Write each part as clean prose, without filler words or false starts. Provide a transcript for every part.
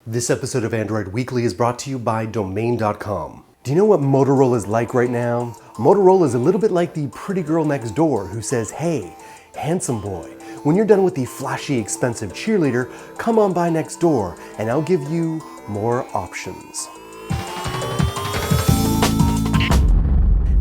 This episode of Android Weekly is brought to you by Domain.com. Do you know what Motorola is like right now? Motorola is a little bit like the pretty girl next door who says, "Hey, handsome boy, when you're done with the flashy, expensive cheerleader, come on by next door and I'll give you more options."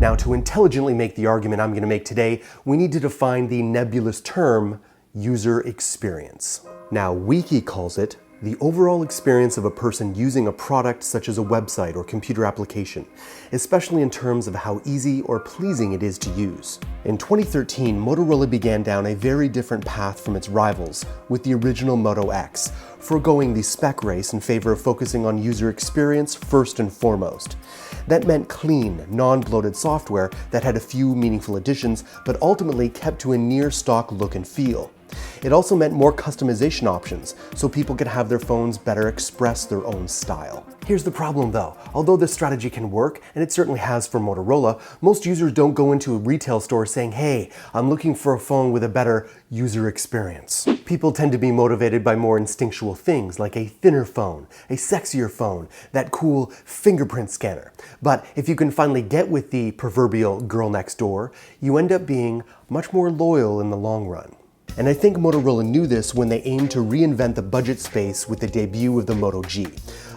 Now, to intelligently make the argument I'm going to make today, we need to define the nebulous term user experience. Now, Wiki calls it the overall experience of a person using a product such as a website or computer application, especially in terms of how easy or pleasing it is to use. In 2013, Motorola began down a very different path from its rivals with the original Moto X, foregoing the spec race in favor of focusing on user experience first and foremost. That meant clean, non-bloated software that had a few meaningful additions, but ultimately kept to a near-stock look and feel. It also meant more customization options, so people could have their phones better express their own style. Here's the problem though. Although this strategy can work, and it certainly has for Motorola, most users don't go into a retail store saying, "Hey, I'm looking for a phone with a better user experience." People tend to be motivated by more instinctual things like a thinner phone, a sexier phone, that cool fingerprint scanner. But if you can finally get with the proverbial girl next door, you end up being much more loyal in the long run. And I think Motorola knew this when they aimed to reinvent the budget space with the debut of the Moto G.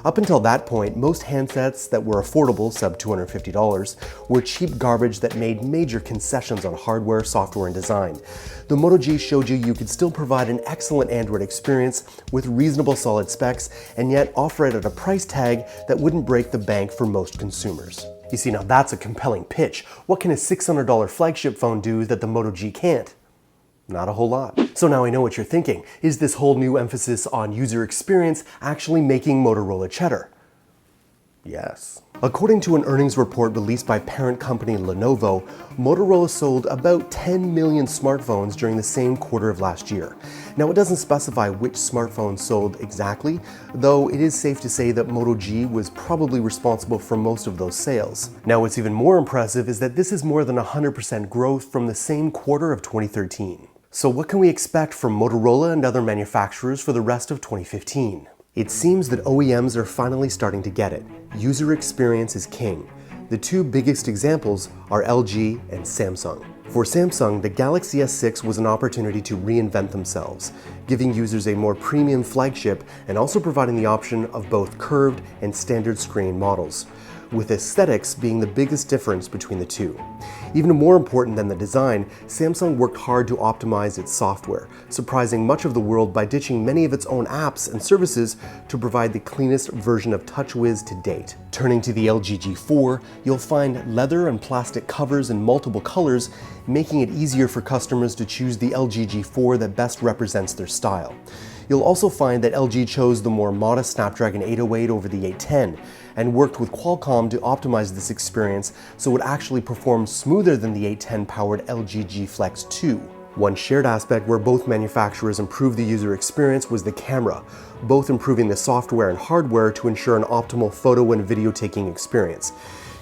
Up until that point, most handsets that were affordable, sub $250, were cheap garbage that made major concessions on hardware, software, and design. The Moto G showed you could still provide an excellent Android experience with reasonable solid specs, and yet offer it at a price tag that wouldn't break the bank for most consumers. You see, now that's a compelling pitch. What can a $600 flagship phone do that the Moto G can't? Not a whole lot. So now I know what you're thinking. Is this whole new emphasis on user experience actually making Motorola cheddar? Yes. According to an earnings report released by parent company Lenovo, Motorola sold about 10 million smartphones during the same quarter of last year. Now, it doesn't specify which smartphones sold exactly, though it is safe to say that Moto G was probably responsible for most of those sales. Now, what's even more impressive is that this is more than 100% growth from the same quarter of 2013. So what can we expect from Motorola and other manufacturers for the rest of 2015? It seems that OEMs are finally starting to get it. User experience is king. The two biggest examples are LG and Samsung. For Samsung, the Galaxy S6 was an opportunity to reinvent themselves, giving users a more premium flagship and also providing the option of both curved and standard screen models, with aesthetics being the biggest difference between the two. Even more important than the design, Samsung worked hard to optimize its software, surprising much of the world by ditching many of its own apps and services to provide the cleanest version of TouchWiz to date. Turning to the LG G4, you'll find leather and plastic covers in multiple colors, making it easier for customers to choose the LG G4 that best represents their style. You'll also find that LG chose the more modest Snapdragon 808 over the 810 and worked with Qualcomm to optimize this experience so it would actually perform smoother than the 810-powered LG G Flex 2. One shared aspect where both manufacturers improved the user experience was the camera, both improving the software and hardware to ensure an optimal photo and video taking experience.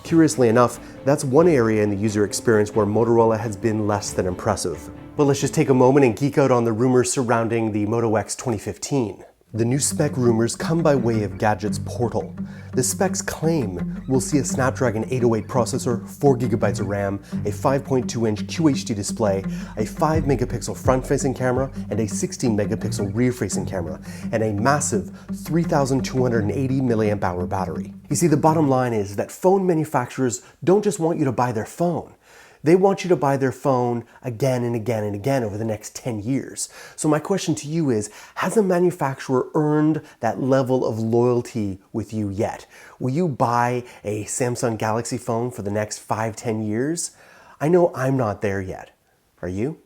Curiously enough, that's one area in the user experience where Motorola has been less than impressive. But let's just take a moment and geek out on the rumors surrounding the Moto X 2015. The new spec rumors come by way of Gadget's portal. The specs claim we'll see a Snapdragon 808 processor, 4GB of RAM, a 5.2-inch QHD display, a 5-megapixel front-facing camera, and a 16-megapixel rear-facing camera, and a massive 3,280 mAh battery. You see, the bottom line is that phone manufacturers don't just want you to buy their phone. They want you to buy their phone again and again and again over the next 10 years. So my question to you is, has a manufacturer earned that level of loyalty with you yet? Will you buy a Samsung Galaxy phone for the next 5-10 years? I know I'm not there yet. Are you?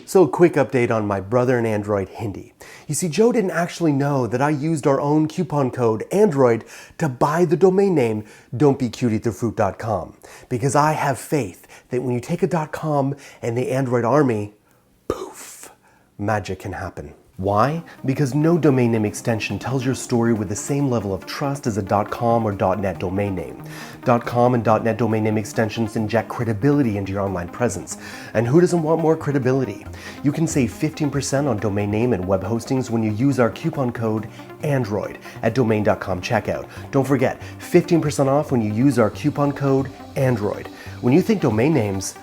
So a quick update on my brother in Android, Hindi. You see, Joe didn't actually know that I used our own coupon code Android to buy the domain name don'tbecutieatthefruit.com, because I have faith that when you take a .com and the Android army, poof, magic can happen. Why? Because no domain name extension tells your story with the same level of trust as a .com or .net domain name. .com and .net domain name extensions inject credibility into your online presence. And who doesn't want more credibility? You can save 15% on domain name and web hostings when you use our coupon code ANDROID at domain.com checkout. Don't forget, 15% off when you use our coupon code ANDROID. When you think domain names,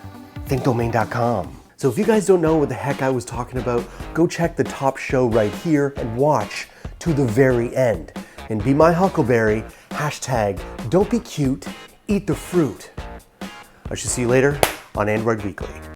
think domain.com. So if you guys don't know what the heck I was talking about, go check the top show right here and watch to the very end. And be my huckleberry, hashtag don't be cute, eat the fruit. I shall see you later on Android Weekly.